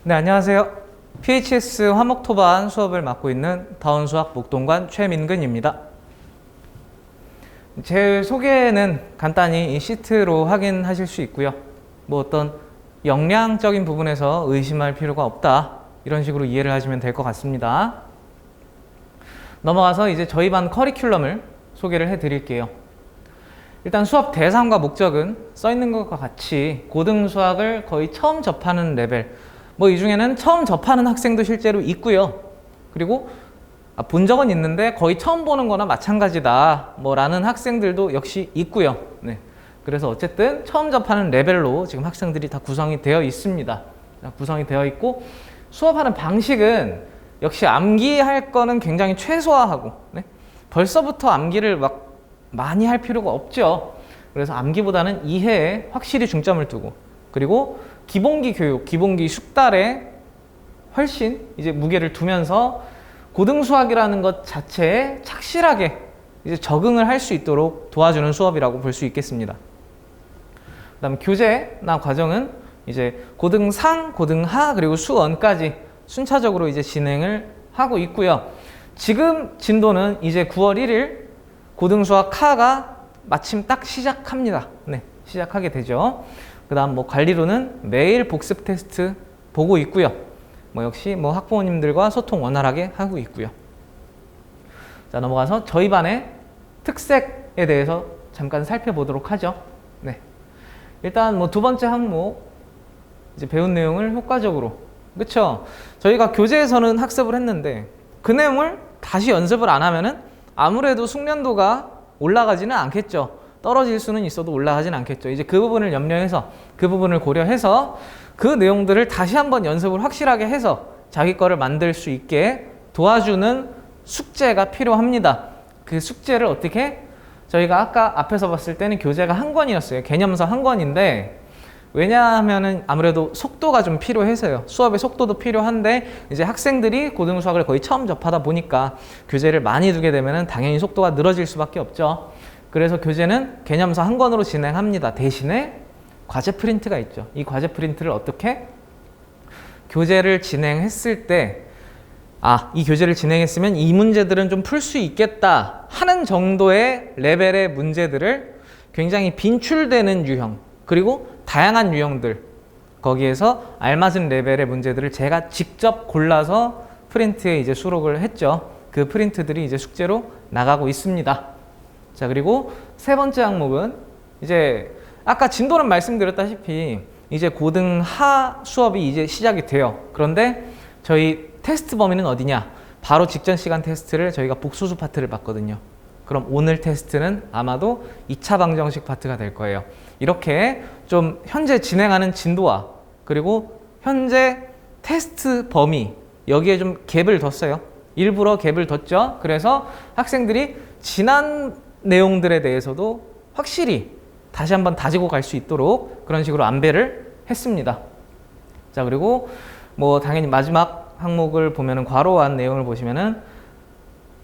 네, 안녕하세요. PHS 화목토반 수업을 맡고 있는 다운수학 목동관 최민근입니다. 제 소개는 간단히 이 시트로 확인하실 수 있고요. 뭐 어떤 역량적인 부분에서 의심할 필요가 없다. 이런 식으로 이해를 하시면 될 것 같습니다. 넘어가서 이제 저희 반 커리큘럼을 소개를 해드릴게요. 일단 수업 대상과 목적은 써 있는 것과 같이 고등수학을 거의 처음 접하는 레벨, 뭐 이 중에는 처음 접하는 학생도 실제로 있고요. 그리고 본 적은 있는데 거의 처음 보는 거나 마찬가지다 라는 학생들도 역시 있고요. 네. 그래서 어쨌든 처음 접하는 레벨로 지금 학생들이 다 구성이 되어 있습니다. 구성이 되어 있고, 수업하는 방식은 역시 암기할 거는 굉장히 최소화하고, 네. 벌써부터 암기를 막 많이 할 필요가 없죠. 그래서 암기보다는 이해에 확실히 중점을 두고, 그리고 기본기 교육, 기본기 숙달에 훨씬 이제 무게를 두면서 고등수학이라는 것 자체에 착실하게 이제 적응을 할 수 있도록 도와주는 수업이라고 볼 수 있겠습니다. 그다음 교재나 과정은 이제 고등상, 고등하, 그리고 수원까지 순차적으로 이제 진행을 하고 있고요. 지금 진도는 이제 9월 1일 고등수학 하가 마침 딱 시작합니다. 네, 시작하게 되죠. 그 다음 뭐 관리로는 매일 복습 테스트 보고 있고요. 뭐 역시 뭐 학부모님들과 소통 원활하게 하고 있고요. 자, 넘어가서 저희 반의 특색에 대해서 잠깐 살펴보도록 하죠. 네. 일단 뭐 두 번째 항목, 이제 배운 내용을 효과적으로. 그쵸? 저희가 교재에서는 학습을 했는데 그 내용을 다시 연습을 안 하면은 아무래도 숙련도가 올라가지는 않겠죠. 떨어질 수는 있어도 올라가진 않겠죠. 이제 그 부분을 염려해서, 그 부분을 고려해서 그 내용들을 다시 한번 연습을 확실하게 해서 자기 거를 만들 수 있게 도와주는 숙제가 필요합니다. 그 숙제를 어떻게? 저희가 아까 앞에서 봤을 때는 교재가 한 권이었어요. 개념서 한 권인데, 왜냐하면은 아무래도 속도가 좀 필요해서요. 수업의 속도도 필요한데, 이제 학생들이 고등수학을 거의 처음 접하다 보니까 교재를 많이 두게 되면은 당연히 속도가 늘어질 수밖에 없죠. 그래서 교재는 개념서 한 권으로 진행합니다. 대신에 과제 프린트가 있죠. 이 과제 프린트를 어떻게? 교재를 진행했을 때, 이 교재를 진행했으면 이 문제들은 좀 풀 수 있겠다 하는 정도의 레벨의 문제들을 굉장히 빈출되는 유형, 그리고 다양한 유형들, 거기에서 알맞은 레벨의 문제들을 제가 직접 골라서 프린트에 이제 수록을 했죠. 그 프린트들이 이제 숙제로 나가고 있습니다. 자, 그리고 세 번째 항목은 이제 아까 진도는 말씀드렸다시피 이제 고등하 수업이 이제 시작이 돼요. 그런데 저희 테스트 범위는 어디냐? 바로 직전 시간 테스트를 저희가 복수수 파트를 봤거든요. 그럼 오늘 테스트는 아마도 2차 방정식 파트가 될 거예요. 이렇게 좀 현재 진행하는 진도와 그리고 현재 테스트 범위, 여기에 좀 갭을 뒀어요. 일부러 갭을 뒀죠. 그래서 학생들이 지난 내용들에 대해서도 확실히 다시 한번 다지고 갈 수 있도록 그런 식으로 안배를 했습니다. 자, 그리고 뭐 당연히 마지막 항목을 보면은 괄호한 내용을 보시면은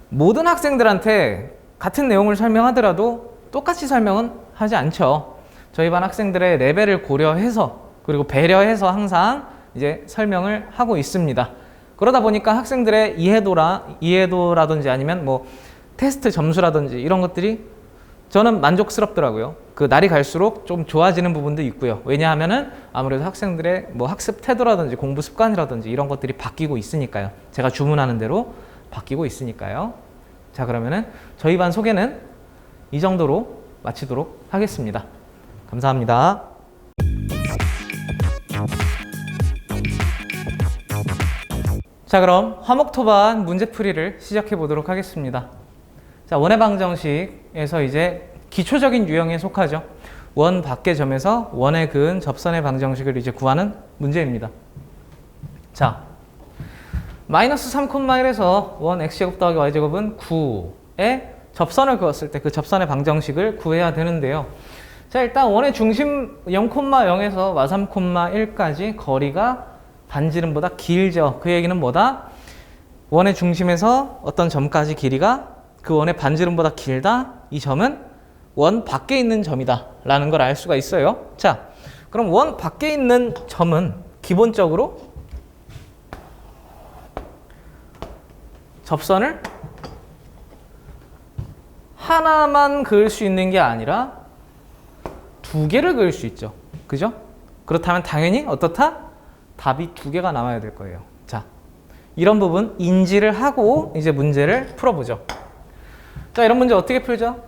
모든 학생들한테 같은 내용을 설명하더라도 똑같이 설명은 하지 않죠. 저희 반 학생들의 레벨을 고려해서 그리고 배려해서 항상 이제 설명을 하고 있습니다. 그러다 보니까 학생들의 이해도라든지 아니면 뭐 테스트 점수라든지 이런 것들이 저는 만족스럽더라고요. 그 날이 갈수록 좀 좋아지는 부분도 있고요. 왜냐하면은 아무래도 학생들의 뭐 학습 태도라든지 공부 습관이라든지 이런 것들이 바뀌고 있으니까요. 제가 주문하는 대로 바뀌고 있으니까요. 자, 그러면은 저희 반 소개는 이 정도로 마치도록 하겠습니다. 감사합니다. 자, 그럼 화목토반 문제풀이를 시작해 보도록 하겠습니다. 자, 원의 방정식에서 이제 기초적인 유형에 속하죠. 원 밖의 점에서 원에 그은 접선의 방정식을 이제 구하는 문제입니다. 자, 마이너스 3,1에서 원 x제곱 더하기 y제곱은 9에 접선을 그었을 때 그 접선의 방정식을 구해야 되는데요. 자, 일단 원의 중심 0,0에서 마 3,1까지 거리가 반지름보다 길죠. 그 얘기는 뭐다? 원의 중심에서 어떤 점까지 길이가 그 원의 반지름보다 길다? 이 점은 원 밖에 있는 점이다 라는 걸 알 수가 있어요. 자, 그럼 원 밖에 있는 점은 기본적으로 접선을 하나만 그을 수 있는 게 아니라 두 개를 그을 수 있죠. 그죠? 그렇다면 당연히 어떻다? 답이 두 개가 나와야 될 거예요. 자, 이런 부분 인지를 하고 이제 문제를 풀어보죠. 자, 이런 문제 어떻게 풀죠?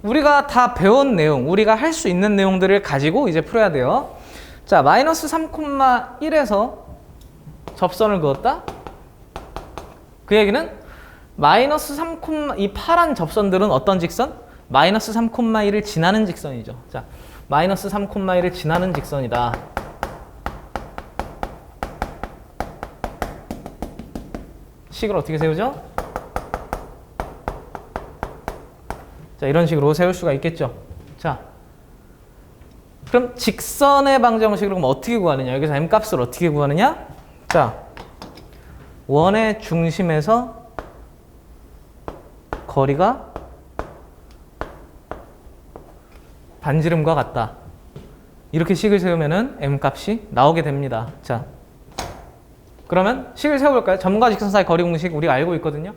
우리가 다 배운 내용, 우리가 할 수 있는 내용들을 가지고 이제 풀어야 돼요. 자, 마이너스 3,1에서 접선을 그었다? 그 얘기는 마이너스 3, 이 파란 접선들은 어떤 직선? 마이너스 3,1을 지나는 직선이죠. 자, 마이너스 3,1을 지나는 직선이다. 식을 어떻게 세우죠? 자, 이런 식으로 세울 수가 있겠죠. 자, 그럼 직선의 방정식을 그럼 어떻게 구하느냐? 여기서 m 값을 어떻게 구하느냐? 자, 원의 중심에서 거리가 반지름과 같다. 이렇게 식을 세우면은 m 값이 나오게 됩니다. 자, 그러면 식을 세워볼까요? 점과 직선 사이 거리 공식 우리가 알고 있거든요.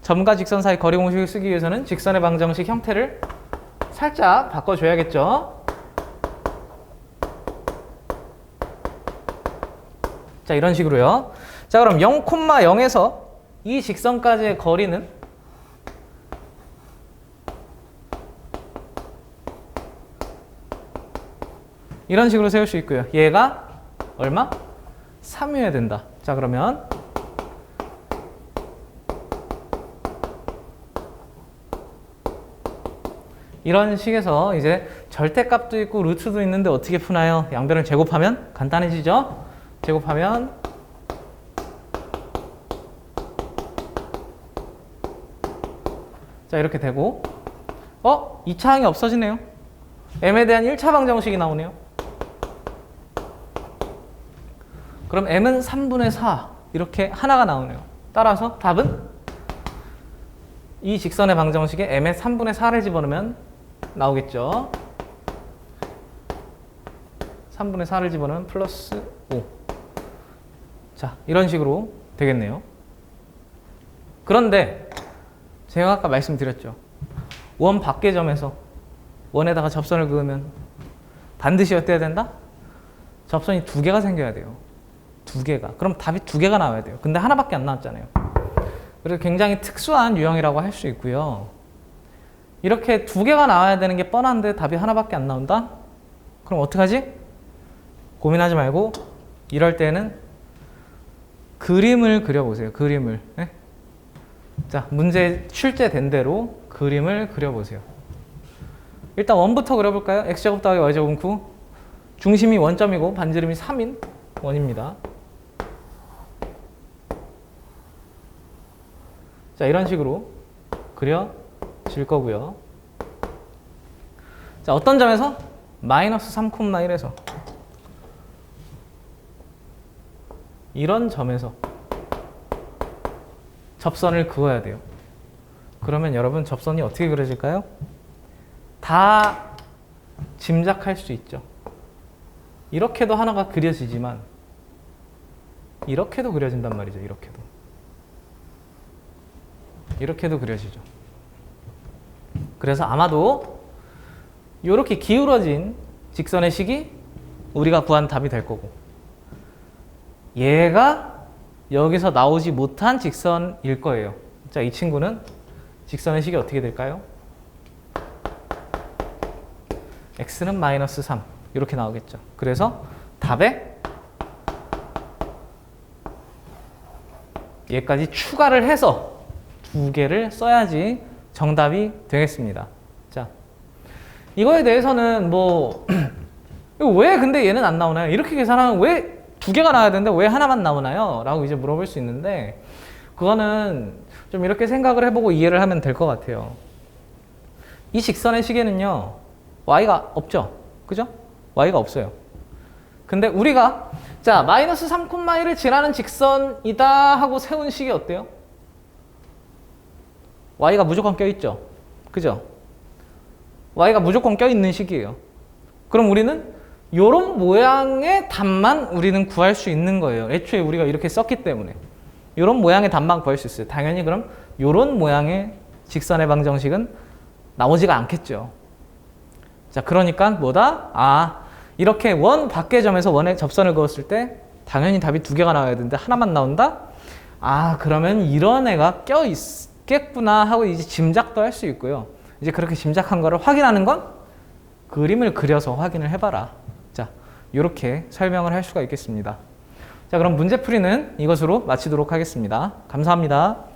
점과 직선 사이 거리 공식을 쓰기 위해서는 직선의 방정식 형태를 살짝 바꿔줘야겠죠. 자, 이런 식으로요. 자, 그럼 0,0에서 이 직선까지의 거리는 이런 식으로 세울 수 있고요. 얘가 얼마? 3이어야 된다. 자, 그러면 이런 식에서 이제 절대값도 있고 루트도 있는데 어떻게 푸나요? 양변을 제곱하면 간단해지죠? 제곱하면 자, 이렇게 되고 2차 항이 없어지네요. m에 대한 1차 방정식이 나오네요. 그럼 m은 3분의 4 이렇게 하나가 나오네요. 따라서 답은 이 직선의 방정식에 m의 3분의 4를 집어넣으면 나오겠죠. 3분의 4를 집어넣으면 플러스 5. 자, 이런 식으로 되겠네요. 그런데 제가 아까 말씀드렸죠. 원 밖의 점에서 원에다가 접선을 그으면 반드시 어때야 된다? 접선이 두 개가 생겨야 돼요. 두 개가. 그럼 답이 두 개가 나와야 돼요. 근데 하나밖에 안 나왔잖아요. 그래서 굉장히 특수한 유형이라고 할 수 있고요. 이렇게 두 개가 나와야 되는 게 뻔한데 답이 하나밖에 안 나온다? 그럼 어떡하지? 고민하지 말고 이럴 때는 그림을 그려보세요. 그림을. 네? 자, 문제 출제된 대로 그림을 그려보세요. 일단 원부터 그려볼까요? x제곱 더하기 y제곱은 9. 중심이 원점이고 반지름이 3인 원입니다. 자, 이런 식으로 그려질 거고요. 자, 어떤 점에서? 마이너스 3,1에서 이런 점에서 접선을 그어야 돼요. 그러면 여러분 접선이 어떻게 그려질까요? 다 짐작할 수 있죠. 이렇게도 하나가 그려지지만 이렇게도 그려진단 말이죠. 이렇게도 그려지죠. 그래서 아마도 이렇게 기울어진 직선의 식이 우리가 구한 답이 될 거고, 얘가 여기서 나오지 못한 직선일 거예요. 자, 이 친구는 직선의 식이 어떻게 될까요? x는 마이너스 3 이렇게 나오겠죠. 그래서 답에 얘까지 추가를 해서 두 개를 써야지 정답이 되겠습니다. 자, 이거에 대해서는 뭐 왜 근데 얘는 안 나오나요? 이렇게 계산하면 왜 두 개가 나와야 되는데 왜 하나만 나오나요? 라고 이제 물어볼 수 있는데, 그거는 좀 이렇게 생각을 해보고 이해를 하면 될 것 같아요. 이 직선의 식에는요 y가 없죠. 그죠? y가 없어요. 근데 우리가 자, 마이너스 3,1을 지나는 직선이다 하고 세운 식이 어때요? y가 무조건 껴있죠. 그죠? y가 무조건 껴있는 식이에요. 그럼 우리는 이런 모양의 답만 우리는 구할 수 있는 거예요. 애초에 우리가 이렇게 썼기 때문에. 이런 모양의 답만 구할 수 있어요. 당연히 그럼 이런 모양의 직선의 방정식은 나오지가 않겠죠. 자, 그러니까 뭐다? 아, 이렇게 원 밖의 점에서 원의 접선을 그었을 때 당연히 답이 두 개가 나와야 되는데 하나만 나온다? 아, 그러면 이런 애가 껴 있겠구나 하고 이제 짐작도 할 수 있고요. 이제 그렇게 짐작한 거를 확인하는 건 그림을 그려서 확인을 해봐라. 자, 이렇게 설명을 할 수가 있겠습니다. 자, 그럼 문제풀이는 이것으로 마치도록 하겠습니다. 감사합니다.